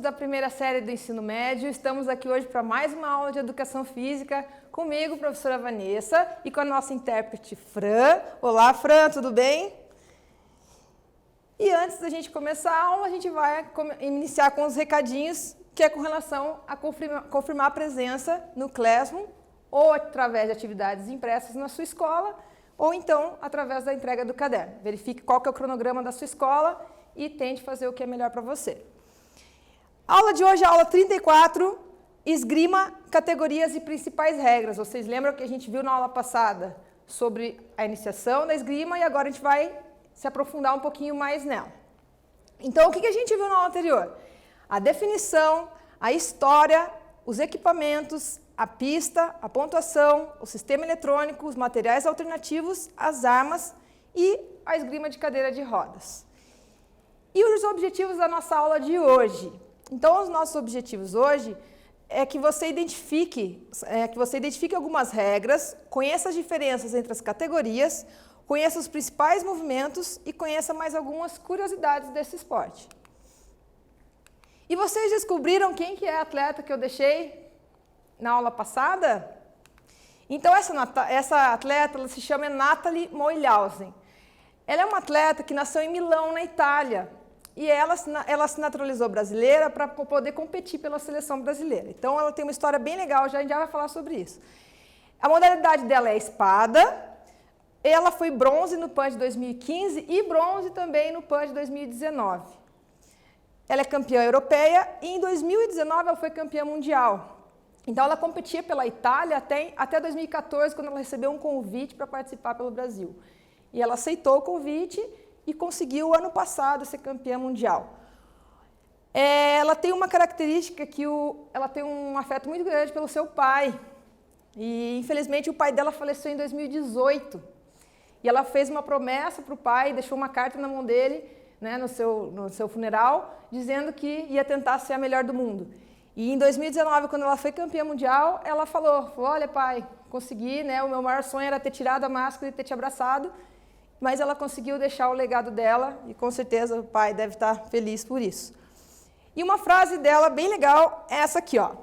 da primeira série do ensino médio. Estamos aqui hoje para mais uma aula de educação física comigo, professora Vanessa, e com a nossa intérprete Fran. Olá, Fran, tudo bem? E antes da gente começar a aula, a gente vai iniciar com os recadinhos, que é com relação a confirmar a presença no Classroom, ou através de atividades impressas na sua escola, ou então através da entrega do caderno. Verifique qual que é o cronograma da sua escola e tente fazer o que é melhor para você. A aula de hoje é a aula 34, esgrima, categorias e principais regras. Vocês lembram que a gente viu na aula passada sobre a iniciação da esgrima e agora a gente vai se aprofundar um pouquinho mais nela. Então, o que a gente viu na aula anterior? A definição, a história, os equipamentos, a pista, a pontuação, o sistema eletrônico, os materiais alternativos, as armas e a esgrima de cadeira de rodas. E os objetivos da nossa aula de hoje? Então, os nossos objetivos hoje é que você identifique algumas regras, conheça as diferenças entre as categorias, conheça os principais movimentos e conheça mais algumas curiosidades desse esporte. E vocês descobriram quem que é a atleta que eu deixei na aula passada? Então, essa atleta ela se chama Nathalie Moilhausen. Ela é uma atleta que nasceu em Milão, na Itália. E ela se naturalizou brasileira para poder competir pela seleção brasileira. Então, ela tem uma história bem legal, a gente já vai falar sobre isso. A modalidade dela é espada. Ela foi bronze no PAN de 2015 e bronze também no PAN de 2019. Ela é campeã europeia e em 2019 ela foi campeã mundial. Então, ela competia pela Itália até 2014, quando ela recebeu um convite para participar pelo Brasil. E ela aceitou o convite e conseguiu, ano passado, ser campeã mundial. Ela tem uma característica que ela tem um afeto muito grande pelo seu pai. E, infelizmente, o pai dela faleceu em 2018. E ela fez uma promessa para o pai, deixou uma carta na mão dele, né, no seu funeral, dizendo que ia tentar ser a melhor do mundo. E em 2019, quando ela foi campeã mundial, ela falou, olha pai, consegui, né, o meu maior sonho era ter tirado a máscara e ter te abraçado, mas ela conseguiu deixar o legado dela e com certeza o pai deve estar feliz por isso. E uma frase dela bem legal é essa aqui, ó.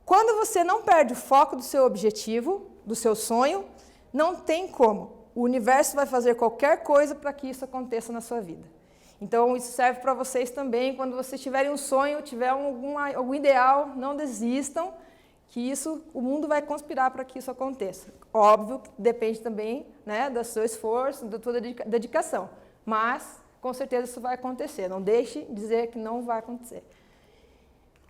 Quando você não perde o foco do seu objetivo, do seu sonho, não tem como. O universo vai fazer qualquer coisa para que isso aconteça na sua vida. Então, isso serve para vocês também. Quando vocês tiverem um sonho, tiver algum ideal, não desistam, que o mundo vai conspirar para que isso aconteça. Óbvio que depende também, né, do seu esforço, da sua dedicação. Mas, com certeza, isso vai acontecer. Não deixe de dizer que não vai acontecer.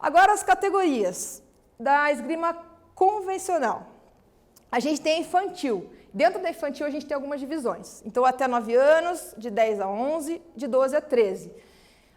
Agora, as categorias da esgrima convencional. A gente tem a infantil. Dentro da infantil, a gente tem algumas divisões. Então, até 9 anos, de 10 a 11, de 12 a 13.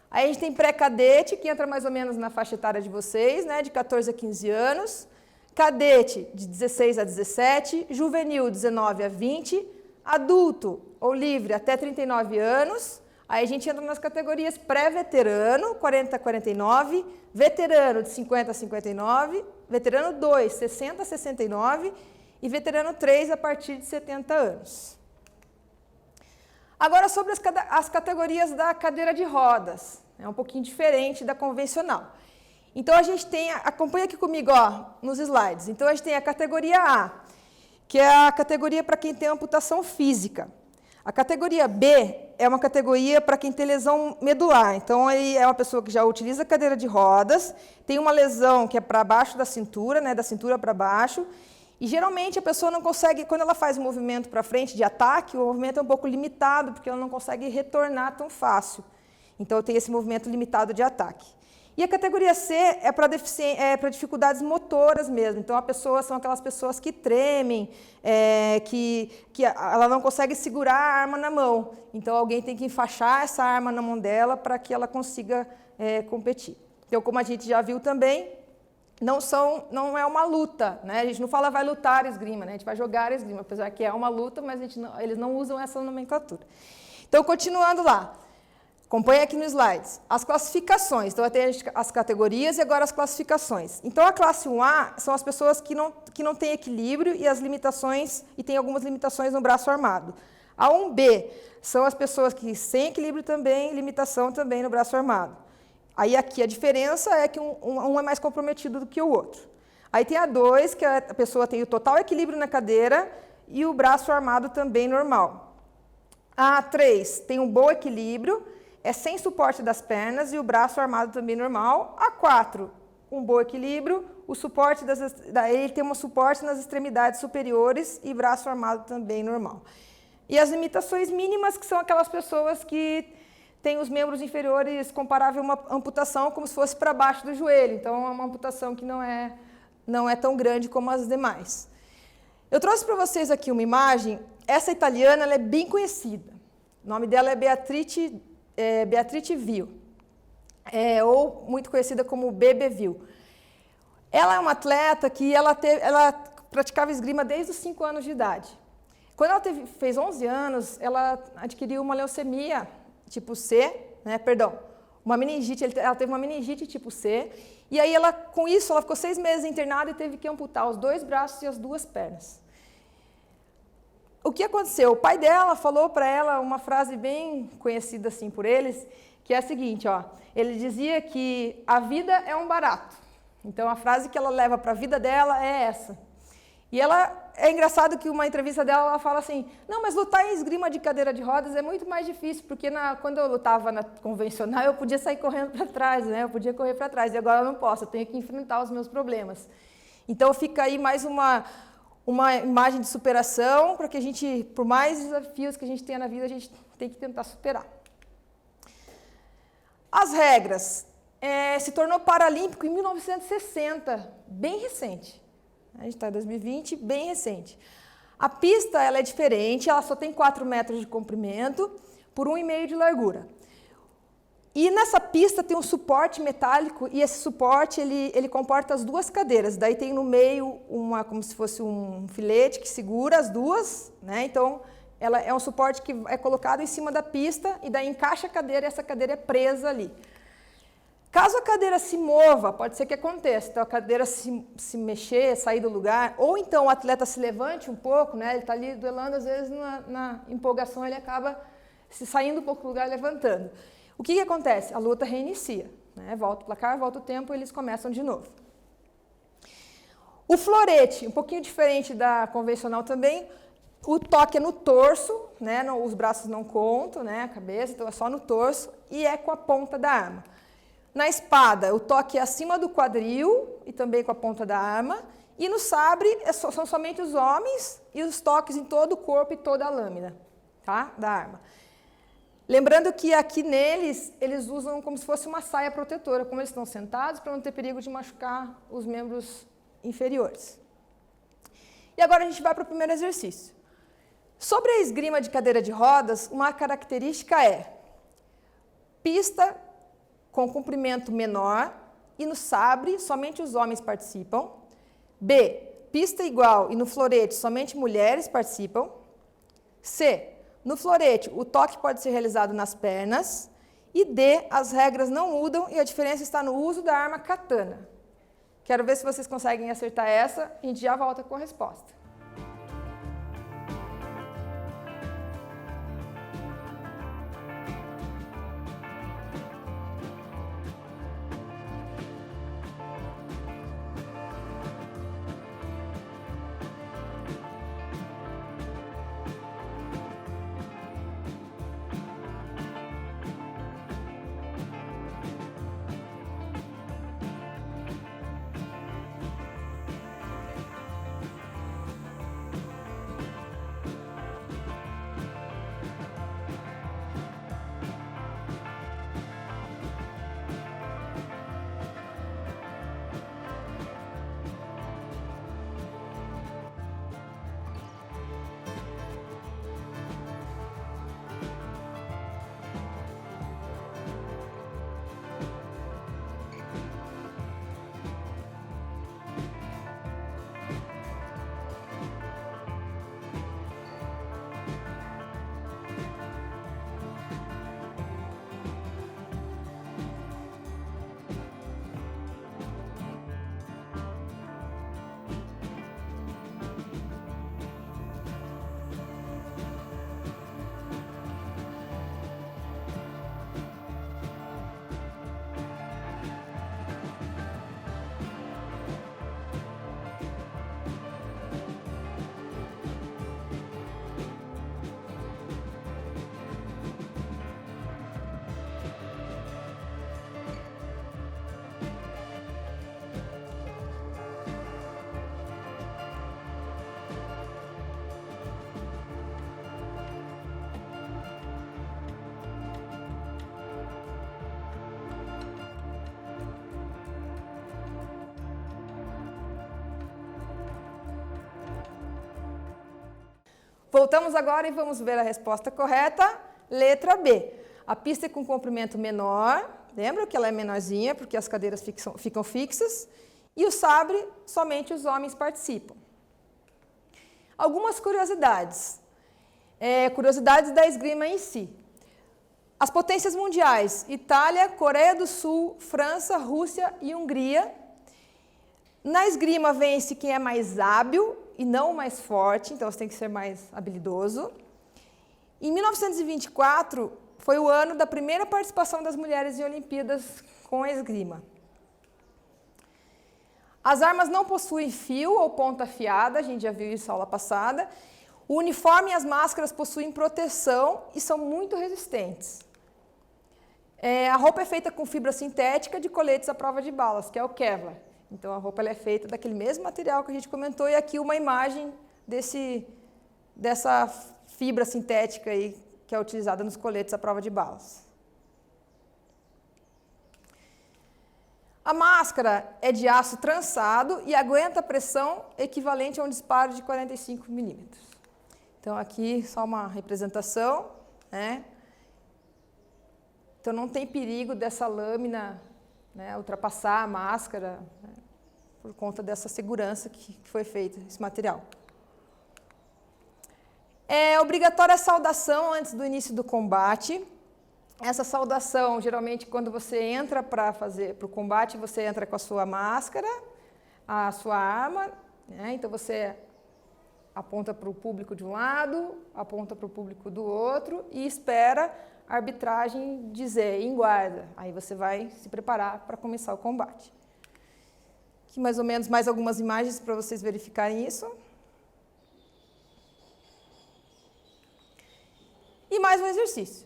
Aí a gente tem pré-cadete, que entra mais ou menos na faixa etária de vocês, né, de 14 a 15 anos. Cadete, de 16 a 17. Juvenil, 19 a 20. Adulto ou livre, até 39 anos. Aí a gente entra nas categorias pré-veterano, 40 a 49. Veterano, de 50 a 59. Veterano 2, 60 a 69. E veterano 3 a partir de 70 anos. Agora, sobre as categorias da cadeira de rodas. É um pouquinho diferente da convencional. Então, a gente tem, acompanha aqui comigo, ó, nos slides. Então, a gente tem a categoria A, que é a categoria para quem tem amputação física. A categoria B é uma categoria para quem tem lesão medular. Então, aí é uma pessoa que já utiliza cadeira de rodas, tem uma lesão que é para baixo da cintura, né, da cintura para baixo. E, geralmente, a pessoa não consegue, quando ela faz um movimento para frente de ataque, o movimento é um pouco limitado, porque ela não consegue retornar tão fácil. Então, tem esse movimento limitado de ataque. E a categoria C é para dificuldades motoras mesmo. Então, são aquelas pessoas que tremem, que ela não consegue segurar a arma na mão. Então, alguém tem que enfaixar essa arma na mão dela para que ela consiga competir. Então, como a gente já viu também, não é uma luta, né? A gente não fala vai lutar esgrima, né? A gente vai jogar esgrima, apesar que é uma luta, mas eles não usam essa nomenclatura. Então, continuando lá, acompanha aqui nos slides, as classificações. Então, tem as categorias e agora as classificações. Então, a classe 1A são as pessoas que não têm equilíbrio e tem algumas limitações no braço armado. A 1B são as pessoas que sem equilíbrio também, limitação também no braço armado. Aí aqui a diferença é que um é mais comprometido do que o outro. Aí tem a 2, que a pessoa tem o total equilíbrio na cadeira e o braço armado também normal. A 3 tem um bom equilíbrio, é sem suporte das pernas e o braço armado também normal. A 4, um bom equilíbrio, o suporte ele tem um suporte nas extremidades superiores e braço armado também normal. E as limitações mínimas, que são aquelas pessoas que têm os membros inferiores comparável a uma amputação, como se fosse para baixo do joelho. Então, é uma amputação que não é tão grande como as demais. Eu trouxe para vocês aqui uma imagem. Essa italiana ela é bem conhecida. O nome dela é Beatrice Viu, ou muito conhecida como Bebe Viu. Ela é uma atleta que ela praticava esgrima desde os 5 anos de idade. Quando ela fez 11 anos, ela adquiriu uma leucemia tipo C, uma meningite, ela teve uma meningite tipo C, e aí com isso, ela ficou 6 meses internada e teve que amputar os 2 braços e as 2 pernas. O que aconteceu? O pai dela falou para ela uma frase bem conhecida assim por eles, que é a seguinte, ó, ele dizia que a vida é um barato. Então, a frase que ela leva para a vida dela é essa. E é engraçado que uma entrevista dela, ela fala assim, não, mas lutar em esgrima de cadeira de rodas é muito mais difícil, porque quando eu lutava na convencional, eu podia sair correndo para trás, né? Eu podia correr para trás, e agora eu não posso, eu tenho que enfrentar os meus problemas. Então, fica aí mais uma imagem de superação, para que a gente, por mais desafios que a gente tenha na vida, a gente tem que tentar superar. As regras. Se tornou paralímpico em 1960, bem recente. A gente está em 2020, bem recente. A pista ela é diferente, ela só tem 4 metros de comprimento por 1,5 de largura. E nessa pista tem um suporte metálico, e esse suporte ele comporta as 2 cadeiras. Daí tem no meio como se fosse um filete que segura as 2, né? Então, ela é um suporte que é colocado em cima da pista, e daí encaixa a cadeira e essa cadeira é presa ali. Caso a cadeira se mova, pode ser que aconteça, então a cadeira se mexer, sair do lugar, ou então o atleta se levante um pouco, né? Ele está ali duelando, às vezes na empolgação ele acaba saindo um pouco do lugar, levantando. O que acontece? A luta reinicia, né? Volta o placar, volta o tempo e eles começam de novo. O florete, um pouquinho diferente da convencional também, o toque é no torso, né? Os braços não contam, né? A cabeça, então é só no torso, e é com a ponta da arma. Na espada, o toque é acima do quadril e também com a ponta da arma. E no sabre, são somente os homens e os toques em todo o corpo e toda a lâmina, tá? Da arma. Lembrando que aqui neles, eles usam como se fosse uma saia protetora, como eles estão sentados, para não ter perigo de machucar os membros inferiores. E agora a gente vai para o primeiro exercício. Sobre a esgrima de cadeira de rodas, uma característica é pista com comprimento menor, e no sabre somente os homens participam. B, pista igual e no florete somente mulheres participam. C, no florete o toque pode ser realizado nas pernas. E D, as regras não mudam e a diferença está no uso da arma katana. Quero ver se vocês conseguem acertar essa, a gente já volta com a resposta. Voltamos agora e vamos ver a resposta correta. Letra B. A pista é com comprimento menor, lembra que ela é menorzinha porque as cadeiras ficam fixas, e o sabre, somente os homens participam. Algumas curiosidades. Curiosidades da esgrima em si. As potências mundiais, Itália, Coreia do Sul, França, Rússia e Hungria. Na esgrima vence quem é mais hábil e não mais forte, então você tem que ser mais habilidoso. Em 1924, foi o ano da primeira participação das mulheres em Olimpíadas com a esgrima. As armas não possuem fio ou ponta afiada, a gente já viu isso na aula passada. O uniforme e as máscaras possuem proteção e são muito resistentes. A roupa é feita com fibra sintética de coletes à prova de balas, que é o Kevlar. Então, a roupa ela é feita daquele mesmo material que a gente comentou, e aqui uma imagem dessa fibra sintética aí, que é utilizada nos coletes à prova de balas. A máscara é de aço trançado e aguenta a pressão equivalente a um disparo de 45 milímetros. Então, aqui só uma representação, né? Então, não tem perigo dessa lâmina, né, ultrapassar a máscara, né, por conta dessa segurança que foi feita, esse material. É obrigatória a saudação antes do início do combate. Essa saudação, geralmente, quando você entra para o combate, você entra com a sua máscara, a sua arma, né? Então você aponta para o público de um lado, aponta para o público do outro e espera a arbitragem dizer em guarda. Aí você vai se preparar para começar o combate. Aqui mais ou menos mais algumas imagens para vocês verificarem isso. E mais um exercício.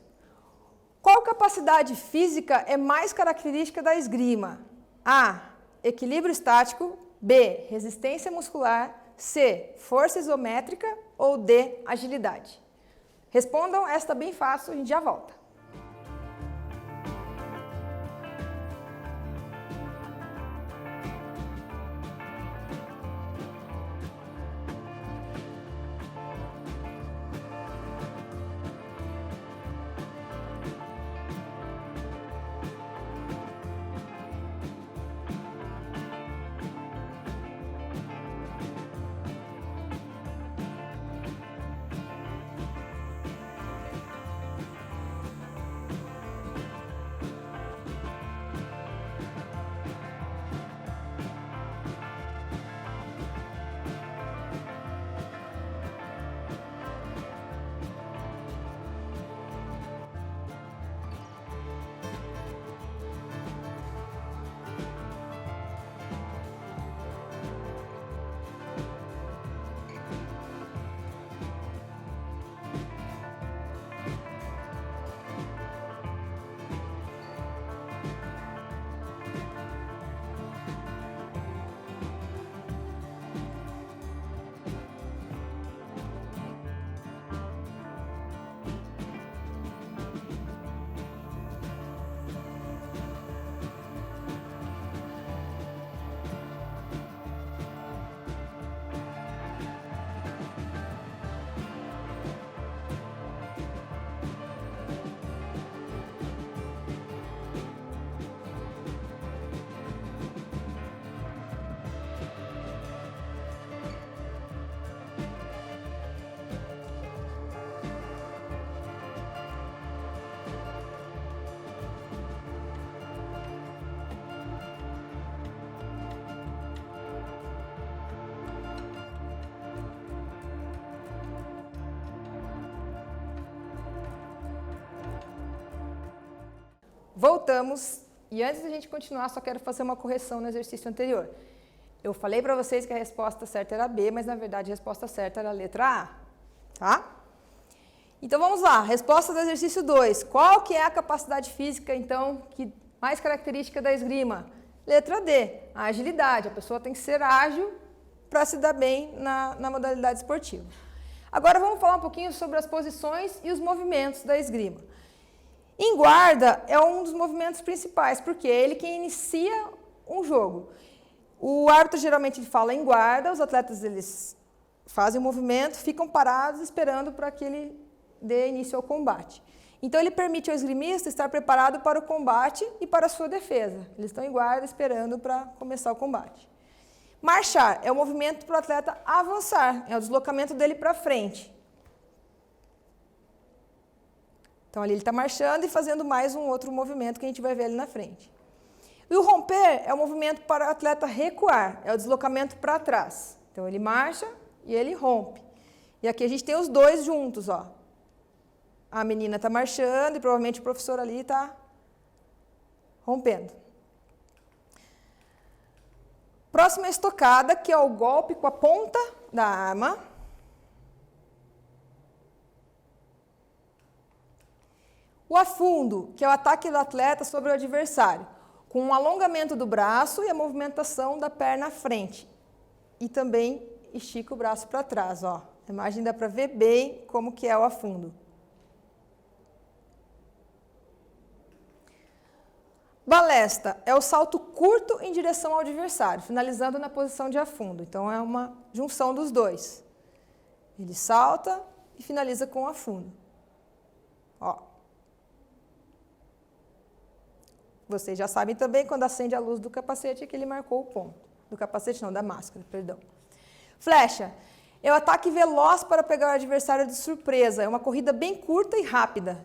Qual capacidade física é mais característica da esgrima? A. Equilíbrio estático. B. Resistência muscular. C. Força isométrica. Ou D. Agilidade. Respondam, esta bem fácil, a gente já volta. Voltamos, e antes da gente continuar, só quero fazer uma correção no exercício anterior. Eu falei para vocês que a resposta certa era B, mas na verdade a resposta certa era a letra A, tá? Então vamos lá, resposta do exercício 2. Qual que é a capacidade física, então, que mais característica da esgrima? Letra D, a agilidade. A pessoa tem que ser ágil para se dar bem na modalidade esportiva. Agora vamos falar um pouquinho sobre as posições e os movimentos da esgrima. Em guarda é um dos movimentos principais, porque é ele quem inicia um jogo. O árbitro geralmente fala em guarda, os atletas eles fazem o movimento, ficam parados esperando para que ele dê início ao combate. Então, ele permite ao esgrimista estar preparado para o combate e para a sua defesa. Eles estão em guarda esperando para começar o combate. Marchar é o movimento para o atleta avançar, é o deslocamento dele para frente. Então, ali ele está marchando e fazendo mais um outro movimento que a gente vai ver ali na frente. E o romper é o movimento para o atleta recuar, é o deslocamento para trás. Então, ele marcha e ele rompe. E aqui a gente tem os dois juntos, ó. A menina está marchando e provavelmente o professor ali está rompendo. Próxima estocada, que é o golpe com a ponta da arma. O afundo, que é o ataque do atleta sobre o adversário, com um alongamento do braço e a movimentação da perna à frente. E também estica o braço para trás, ó. A imagem dá para ver bem como que é o afundo. Balesta é o salto curto em direção ao adversário, finalizando na posição de afundo. Então, é uma junção dos dois. Ele salta e finaliza com o afundo. Ó. Vocês já sabem também, quando acende a luz do capacete, é que ele marcou o ponto. Do capacete não, da máscara, perdão. Flecha é o ataque veloz para pegar o adversário de surpresa. É uma corrida bem curta e rápida.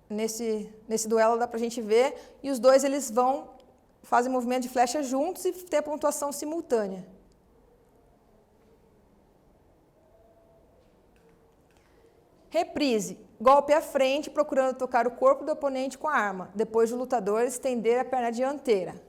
Nesse duelo dá para a gente ver, e os dois eles fazem movimento de flecha juntos e tem a pontuação simultânea. Reprise, golpe à frente, procurando tocar o corpo do oponente com a arma, depois do lutador estender a perna dianteira.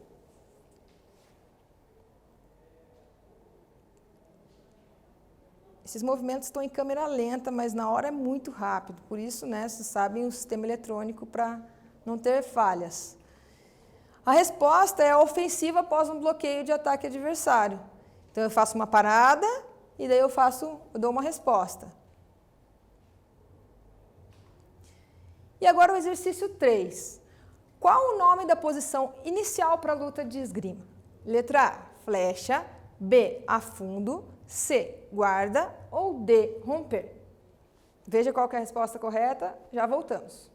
Esses movimentos estão em câmera lenta, mas na hora é muito rápido. Por isso, né, vocês sabem o sistema eletrônico para não ter falhas. A resposta é a ofensiva após um bloqueio de ataque adversário. Então, eu faço uma parada e daí eu dou uma resposta. E agora o exercício 3. Qual o nome da posição inicial para a luta de esgrima? Letra A, flecha. B, afundo. C, guarda, ou D, romper. Veja qual que é a resposta correta, já voltamos.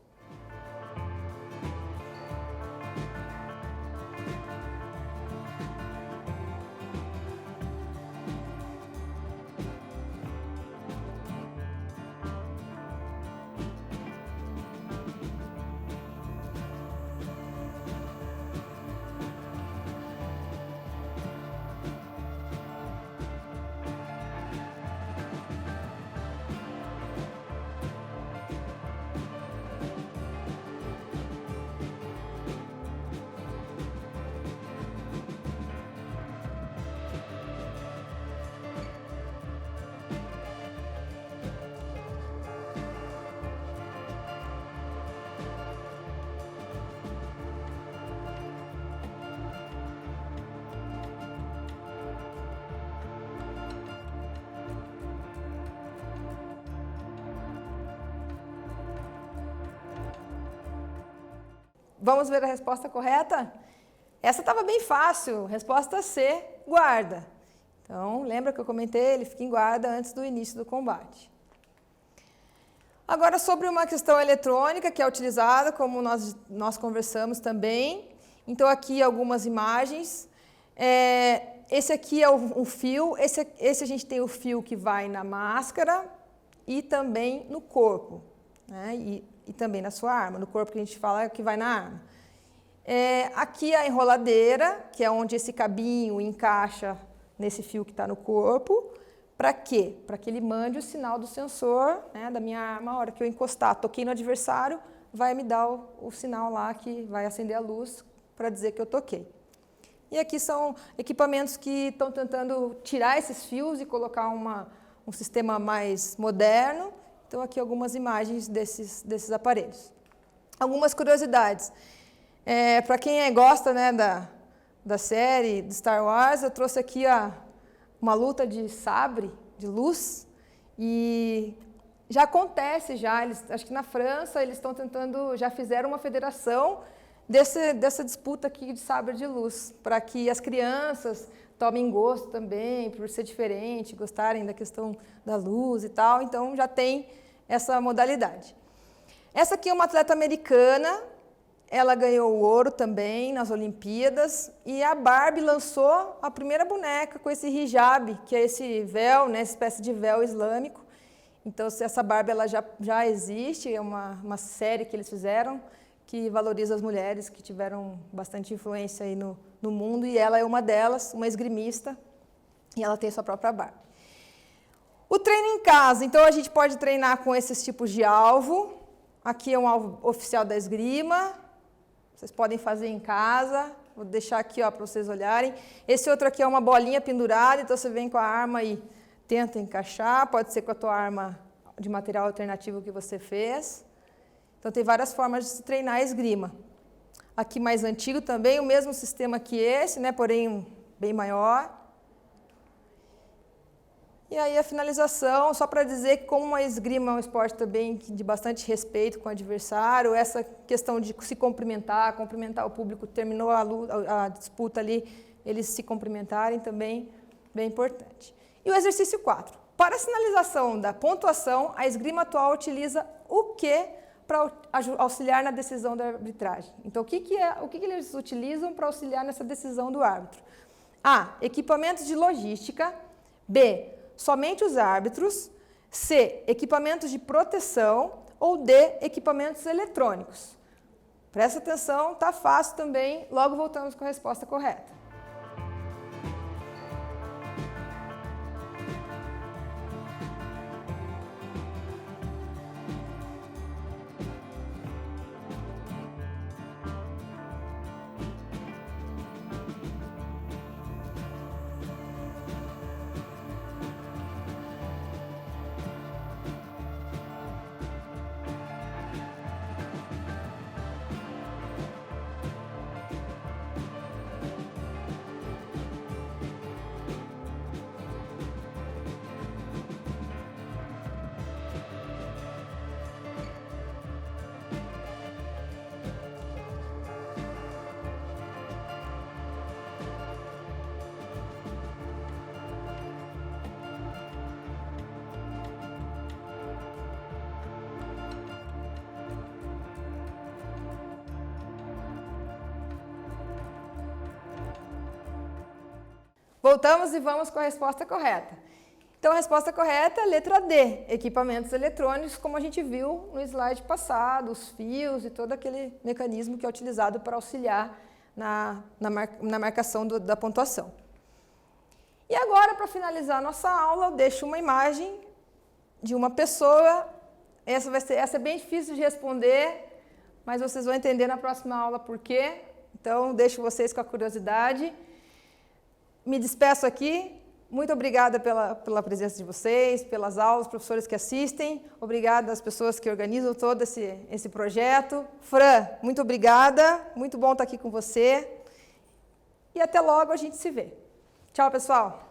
Vamos ver a resposta correta? Essa estava bem fácil. Resposta C, guarda. Então, lembra que eu comentei? Ele fica em guarda antes do início do combate. Agora, sobre uma questão eletrônica que é utilizada, como nós conversamos também. Então, aqui algumas imagens. Esse aqui é um fio. Esse a gente tem o fio que vai na máscara e também no corpo, né? E também na sua arma, no corpo que a gente fala que vai na arma. Aqui a enroladeira, que é onde esse cabinho encaixa nesse fio que está no corpo. Para quê? Para que ele mande o sinal do sensor, né, da minha arma. A hora que eu encostar, toquei no adversário, vai me dar o sinal lá que vai acender a luz para dizer que eu toquei. E aqui são equipamentos que estão tentando tirar esses fios e colocar um sistema mais moderno. Então, aqui algumas imagens desses aparelhos. Algumas curiosidades. Para quem gosta, né, da série de Star Wars, eu trouxe aqui uma luta de sabre, de luz. E já acontece, acho que na França eles estão tentando, já fizeram uma federação dessa disputa aqui de sabre de luz, para que as crianças tomem gosto também, por ser diferente, gostarem da questão da luz e tal, então já tem essa modalidade. Essa aqui é uma atleta americana, ela ganhou ouro também nas Olimpíadas, e a Barbie lançou a primeira boneca com esse hijab, que é esse véu, né, essa espécie de véu islâmico. Então, essa Barbie ela já existe, é uma série que eles fizeram, que valoriza as mulheres que tiveram bastante influência aí no mundo, e ela é uma delas, uma esgrimista, e ela tem sua própria Barbie. O treino em casa, então a gente pode treinar com esses tipos de alvo. Aqui é um alvo oficial da esgrima, vocês podem fazer em casa, vou deixar aqui para vocês olharem. Esse outro aqui é uma bolinha pendurada, então você vem com a arma e tenta encaixar, pode ser com a tua arma de material alternativo que você fez. Então tem várias formas de se treinar a esgrima. Aqui mais antigo também, o mesmo sistema que esse, né, porém bem maior. E aí a finalização, só para dizer que como a esgrima é um esporte também de bastante respeito com o adversário, essa questão de se cumprimentar o público, terminou a disputa ali, eles se cumprimentarem também, bem importante. E o exercício 4. Para a sinalização da pontuação, a esgrima atual utiliza o que para auxiliar na decisão da arbitragem? Então, o que eles utilizam para auxiliar nessa decisão do árbitro? A. Equipamentos de logística. B. Somente os árbitros. C. Equipamentos de proteção. Ou D. Equipamentos eletrônicos. Presta atenção, tá fácil também. Logo voltamos com a resposta correta. Voltamos e vamos com a resposta correta. Então, a resposta correta é a letra D, equipamentos eletrônicos, como a gente viu no slide passado, os fios e todo aquele mecanismo que é utilizado para auxiliar na marcação da pontuação. E agora, para finalizar a nossa aula, eu deixo uma imagem de uma pessoa. Essa é bem difícil de responder, mas vocês vão entender na próxima aula por quê. Então, deixo vocês com a curiosidade. Me despeço aqui. Muito obrigada pela presença de vocês, pelas aulas, professores que assistem. Obrigada às pessoas que organizam todo esse projeto. Fran, muito obrigada. Muito bom estar aqui com você. E até logo, a gente se vê. Tchau, pessoal.